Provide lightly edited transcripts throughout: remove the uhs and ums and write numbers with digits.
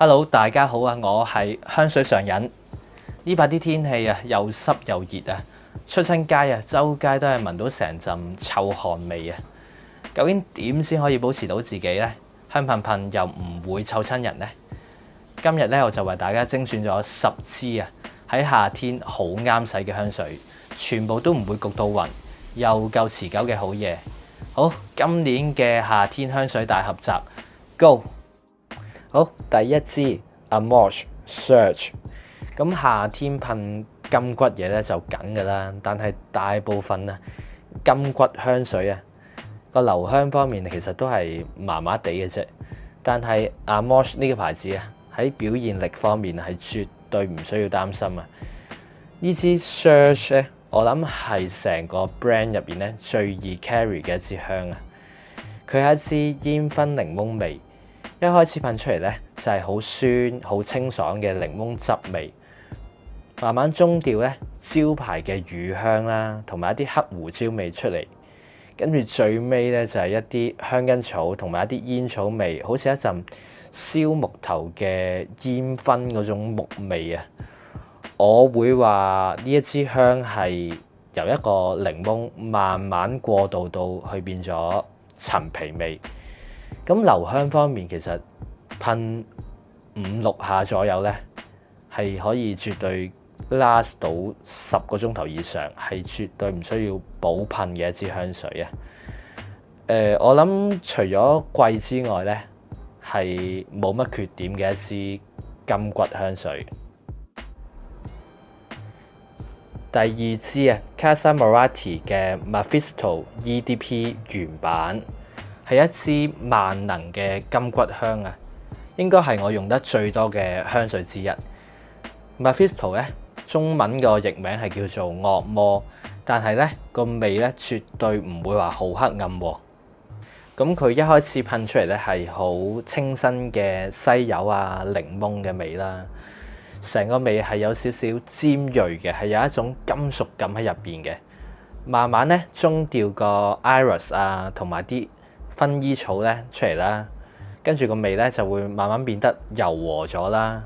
Hello，大家好啊！我係香水上癮。呢排啲天氣啊，又濕又熱啊，出親街啊，周街都係聞到成陣臭汗味啊！究竟點先可以保持到自己呢？香噴噴又唔會臭親人呢？今日咧我就為大家精選咗10支啊，喺夏天好啱使嘅香水，全部都唔會焗到暈，又夠持久嘅好嘢。好，今年嘅夏天香水大合集 ，Go！好，第一支 Amouage Surge。咁夏天噴金骨嘢咧就緊㗎啦，但係大部分啊金骨香水啊個留香方面其實都係麻麻地嘅啫。但係 Amouage 呢個牌子啊喺表現力方面係絕對唔需要擔心啊！呢支 Surge 咧，我諗係成個 brand 入邊咧最易 carry 嘅一支香啊！佢係一支煙燻檸檬味。一開始噴出嚟咧就係好酸、好清爽嘅檸檬汁味，慢慢中調咧招牌嘅乳香啦，同埋一啲黑胡椒味出嚟，跟住最尾咧就係一啲香根草同埋一啲煙草味，好似一陣燒木頭嘅煙燻嗰種木味啊！我會話呢一支香係由一個檸檬慢慢過渡到去變咗陳皮味。咁留香方面，其實噴5-6下左右咧，係可以絕對 last 到10個鐘頭以上，係絕對唔需要補噴嘅一支香水啊！我諗除咗貴之外咧，係冇乜缺點嘅一支金骨香水。第二支啊 Casa Moratti 嘅 Mephisto EDP 原版。係一支萬能嘅金骨香啊，應該係我用得最多嘅香水之一。Mephisto 咧，中文個譯名係叫做惡魔，但係咧個味咧絕對唔會話好黑暗喎。咁佢一開始噴出嚟咧係好清新嘅西柚啊、檸檬嘅味啦，成個味係有少少尖鋭嘅，係有一種金屬感喺入邊嘅。慢慢咧中調個 iris 啊，同埋啲薰衣草咧出嚟啦，跟住個味咧就會慢慢變得柔和咗啦，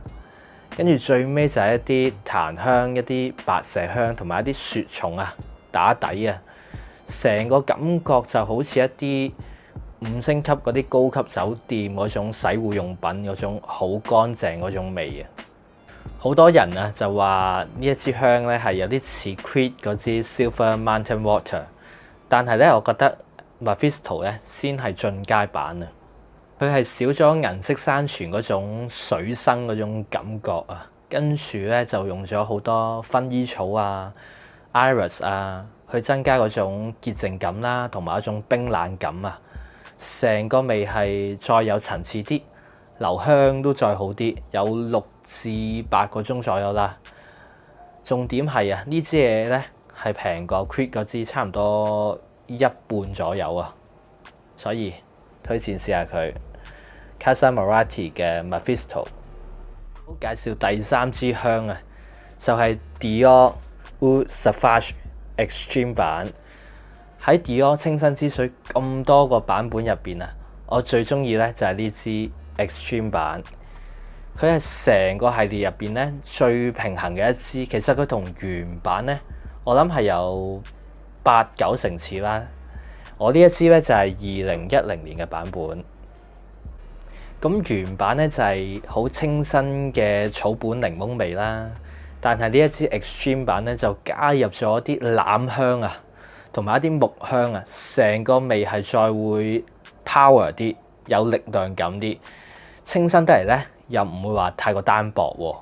跟住最尾就係一啲檀香、一啲白麝香同埋一啲雪松啊打底啊，成個感覺就好似一啲5星級嗰啲高級酒店嗰種洗護用品嗰種好乾淨嗰種味啊！好多人啊就話呢一支香咧係有啲似 Creed 嗰支 Silver Mountain Water， 但係咧我覺得Mephisto 咧先係進階版啊！佢係少咗銀色山泉嗰種水生嗰種感覺啊，跟住咧就用咗好多薰衣草啊、iris 啊，去增加嗰種潔淨感啦，同埋一種冰冷感啊！成個味係再有層次啲，留香都再好啲，有6至8個鐘左右啦。重點係啊，呢支嘢咧係平過 Creed 嗰支差唔多一半左右啊，所以推薦試下佢 Casa Moratti 嘅 Mephisto。好，介紹第3支香啊，就係 Dior Eau Sauvage Extreme 版。喺 Dior 清新之水咁多個版本入邊啊，我最中意咧就係呢支 Extreme 版。佢係成個系列入邊咧最平衡嘅一支，其實佢同原版咧，我諗係有8-9成似啦。我呢一支咧就係2010年嘅版本。咁原版咧就係好清新嘅草本檸檬味啦，但係呢一支 Extreme 版咧就加入咗啲欖香啊，同埋一啲木香啊，成個味係再會 power 啲，有力量感啲，清新得嚟咧又唔會話太過單薄喎。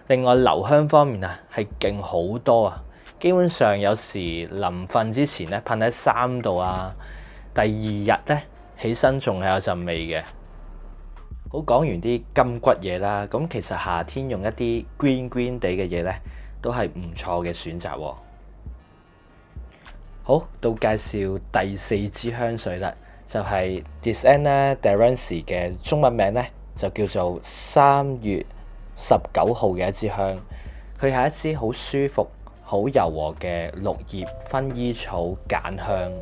另外留香方面啊係勁好多啊！基本上有時臨瞓之前咧噴喺衫度啊，第2日咧起身仲係有陣味嘅。好，講完啲金骨嘢啦，咁其實夏天用一啲 green 地嘅嘢咧都係唔錯嘅選擇喎。好，到介紹第4支香水啦，就係 Diana De Renzi 嘅中文名咧就叫做3月19號嘅一支香。佢係一支好舒服、好柔和嘅綠葉薰衣草鹼香。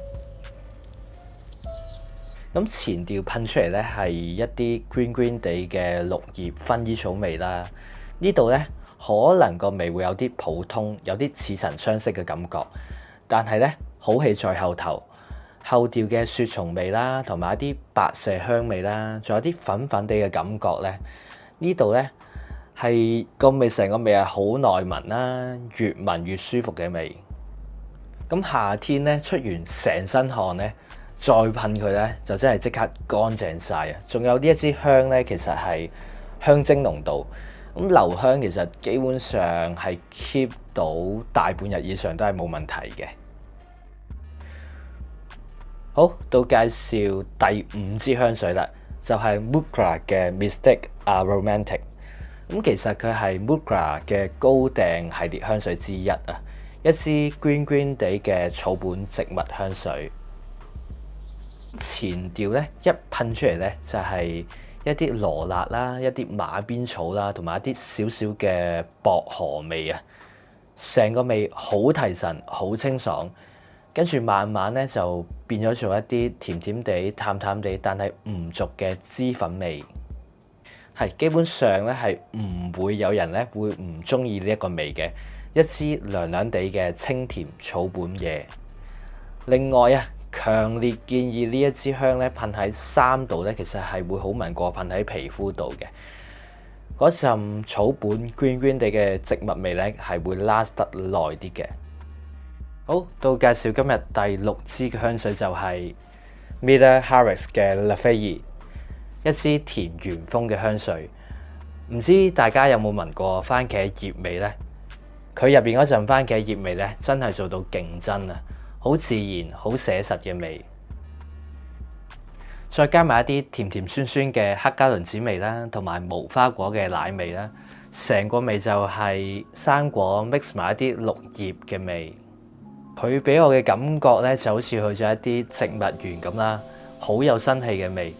咁前調噴出嚟咧係一啲 green 地嘅綠葉薰衣草味啦。呢度咧可能個味會有啲普通，有啲似曾相識嘅感覺，但係咧好戲在後頭。後調嘅雪松味啦，同埋一啲白麝香味啦，仲有啲粉粉地嘅感覺咧。呢度咧係個味，成個味係好耐聞啦，越聞越舒服嘅味。咁夏天咧出完成身汗咧，再噴佢咧就真係即刻乾淨晒啊！仲有呢一支香咧，其實係香精濃度。咁留香其實基本上係 keep 到大半日以上都係冇問題嘅。好，到介紹第5支香水啦，就係 Mugler 嘅 Mystic Aromantic。咁其實佢係 Mugler 嘅高訂系列香水之一啊，一支 green 地嘅草本植物香水。前調咧一噴出嚟咧就係一啲羅勒啦，一啲馬鞭草啦，同埋一啲少少嘅薄荷味啊，成個味好提神，好清爽。跟住慢慢咧就變咗做一啲甜甜地、淡淡地，但係唔俗嘅脂粉味。係基本上咧係唔會有人咧會唔中意呢一個味嘅，一支涼涼地嘅清甜草本嘢。另外啊，強烈建議呢一支香咧噴喺衫度咧，其實係會好聞過噴喺皮膚度嘅。嗰陣草本 green 地嘅植物味咧係會 last 得耐啲嘅。好，到介紹今日第6支嘅香水就係 Miller Harris 嘅 La Feuille， 一支田園風嘅香水。唔知大家有冇聞過番茄葉味呢？佢入邊嗰陣番茄葉味咧，真係做到勁真啊！好自然、好寫實嘅味，再加埋一啲甜甜酸酸嘅黑加侖子味啦，同埋無花果嘅奶味啦，成個味就係生果 mix 埋一啲綠葉嘅味。佢俾我嘅感覺咧，就好似去咗一啲植物園咁啦，好有生氣嘅味。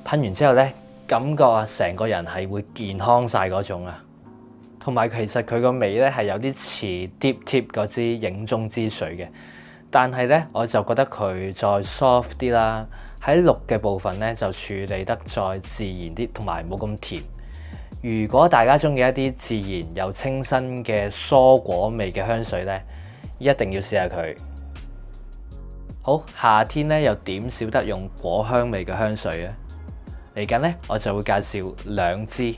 噴完之後咧，感覺啊，成個人係會健康晒嗰種啊。同埋其實佢個味咧係有啲似 Deep Tip 嗰支影中之水嘅，但係咧我就覺得佢再 soft 啲啦，喺綠嘅部分咧就處理得再自然啲，同埋冇咁甜。如果大家中意一啲自然又清新嘅蔬果味嘅香水咧，一定要試下佢。好，夏天咧又點少得用果香味嘅香水啊？嚟緊咧我就會介紹2支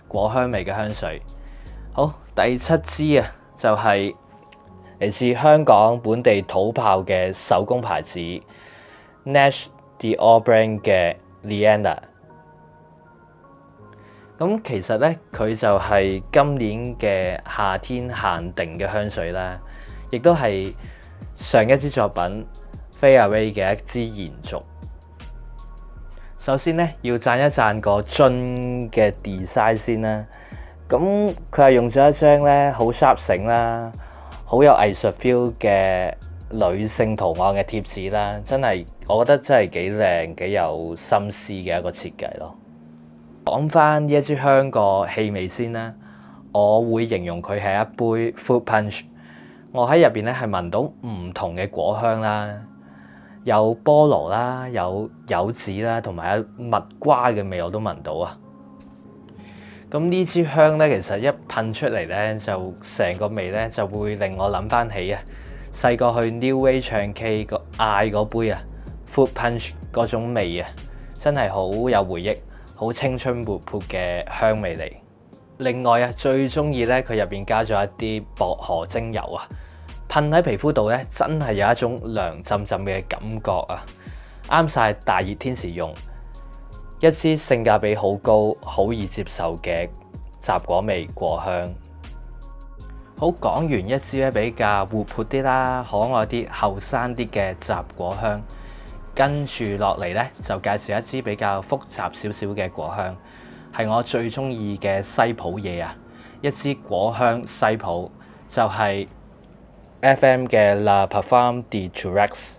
果香味嘅香水。好，第7支啊，就係嚟自香港本地土炮嘅手工牌子 Nash Dior Brand 嘅 Liana。咁其實咧佢就係今年嘅夏天限定嘅香水啦，亦都係上一支作品 Fade Away 嘅一支延續。首先咧要讚一讚個樽嘅 design 先啦。咁佢係用咗一張咧好 sharp 繩啦，好有藝術 feel 嘅女性圖案嘅貼紙啦，真係我覺得真係幾靚幾有心思嘅一個設計咯。講翻呢一支香個氣味先啦，我會形容佢係一杯 fruit punch。我喺入邊咧係聞到唔同嘅果香啦，有菠蘿啦，有柚子啦，同埋有蜜瓜嘅味我都聞到啊！咁呢支香咧，其實一噴出嚟咧，就成個味咧就會令我諗翻起啊，細個去 Neway 唱 K 個嗌嗰杯啊 Fruit Punch 嗰種味啊，真係好有回憶，好青春活潑嘅香味嚟。另外啊，最中意咧佢入邊加咗一啲薄荷精油啊，噴喺皮膚度咧，真係有一種涼浸浸嘅感覺啊，啱晒大熱天時用。一支性價比好高、好易接受嘅雜果味果香。好，講完一支咧比較活潑啲啦、可愛啲、後生啲嘅雜果香，跟住落嚟咧就介紹一支比較複雜少少嘅果香，係我最中意嘅西普嘢啊！一支果香西普就係 FM 嘅 La Parfum de Turex。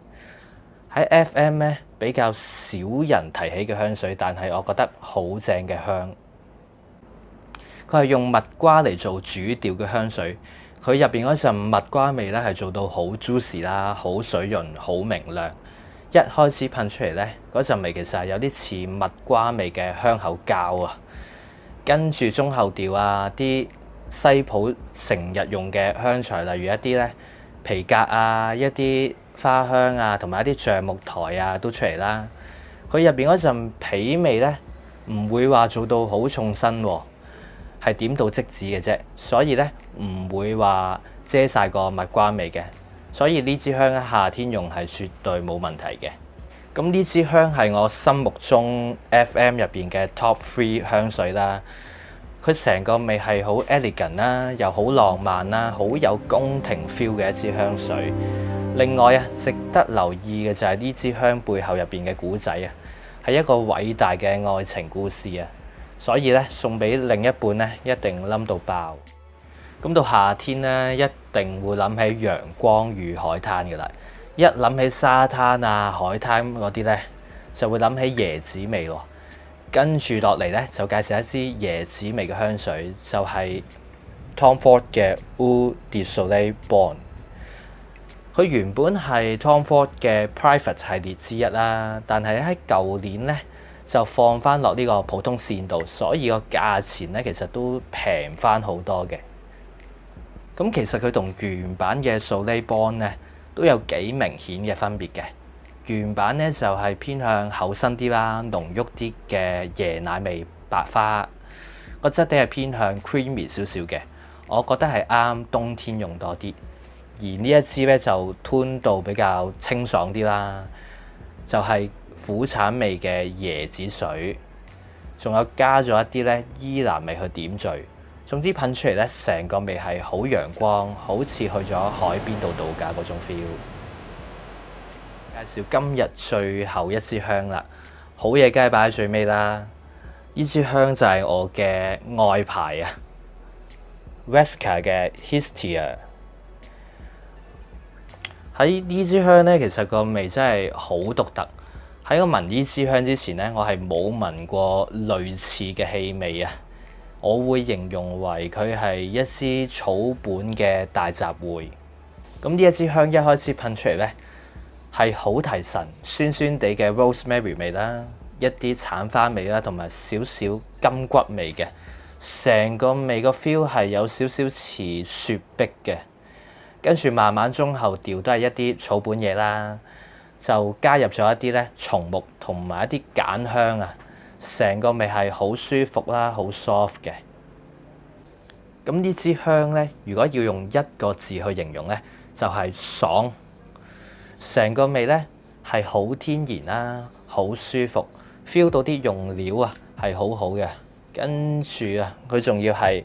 喺 FM 咧比較少人提起嘅香水，但係我覺得好正嘅香。佢係用蜜瓜嚟做主調嘅香水，佢入邊嗰陣蜜瓜味咧係做到好 juicy 啦，好水潤，好明亮。一開始噴出嚟咧，嗰陣味其實係有啲似蜜瓜味嘅香口膠啊。跟住中後調啊，啲西普成日用嘅香材，例如一啲咧皮革啊、一啲花香啊，同埋一啲橡木苔啊，都出嚟啦。佢入邊嗰陣皮味咧，唔會話做到好重身喎，係點到即止嘅啫，所以咧唔會話遮晒個蜜瓜味嘅。所以呢支香喺夏天用係絕對冇問題嘅。咁呢支香係我心目中 FM 入邊嘅 Top 3香水啦。佢成個味係好 elegant 啦，又好浪漫啦，好有宮廷 feel 嘅一支香水。另外啊，值得留意嘅就係呢支香背後入邊嘅故仔啊，係一個偉大嘅愛情故事啊。所以咧，送俾另一半咧，一定冧到爆。咁到夏天咧，一定會諗起陽光與海灘嘅啦。一諗起沙灘啊、海灘嗰啲咧，就會諗起椰子味喎。跟住落嚟咧，就介紹一支椰子味嘅香水，就係 Tom Ford 嘅 Eau de Soleil Bonne。佢原本係 Tom Ford 嘅 Private 系列之一啦，但係喺舊年咧就放翻落呢個普通線度，所以個價錢咧其實都平翻好多嘅。咁其實佢同原版嘅 Soleil Bonne 咧都有幾明顯嘅分別嘅。原版咧就係偏向厚身啲啦、濃郁啲嘅椰奶味白花，個質地係偏向 creamy 少少嘅。我覺得係啱冬天用多啲。而呢一支咧就 tone 度比較清爽啲啦，就係苦橙味嘅椰子水，仲有加咗一啲咧依蘭味去點綴。總之噴出嚟咧，成個味係好陽光，好似去咗海邊度度假嗰種 feel。介紹今日最後一支香啦，好嘢梗係擺喺最尾啦。呢支香就係我嘅愛牌啊 Vesca 嘅 Hestia。喺呢支香咧，其實個味真係好獨特。喺我聞呢支香之前咧，我係冇聞過類似嘅氣味啊。我會形容為佢係一支草本嘅大雜燴。咁呢一支香一開始噴出嚟咧，係好提神，酸酸地嘅 rosemary 味啦，一啲橙花味啦，同埋少少金骨味嘅。成個味個 feel 係有少少似雪碧嘅。跟住慢慢中後調都係一啲草本嘢啦，就加入咗一啲咧松木同埋一啲鹼香啊。成個味係好舒服啦，好 soft 嘅。咁呢支香咧，如果要用一個字去形容咧，就係爽。成個味咧係好天然啦，好舒服 ，feel 到啲用料啊係好好嘅。跟住啊，佢仲要係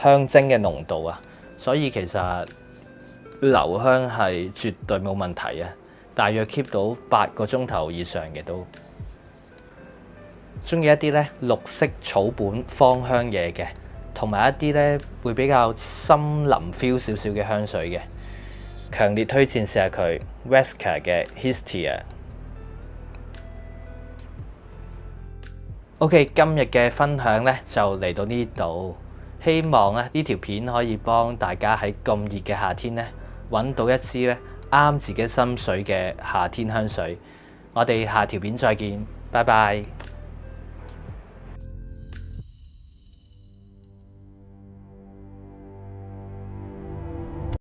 香精嘅濃度啊，所以其實留香係絕對冇問題啊。大約 keep 到8個鐘頭以上嘅都。中意一啲咧綠色草本芳香嘢嘅，同埋一啲咧會比較森林 feel 少少嘅香水嘅，強烈推薦試下佢 Vesca 嘅 Hestia。OK， 今日嘅分享咧就嚟到呢度，希望咧呢條片可以幫大家喺咁熱嘅夏天咧揾到一支咧啱自己心水嘅夏天香水。我哋下條片再見，拜拜。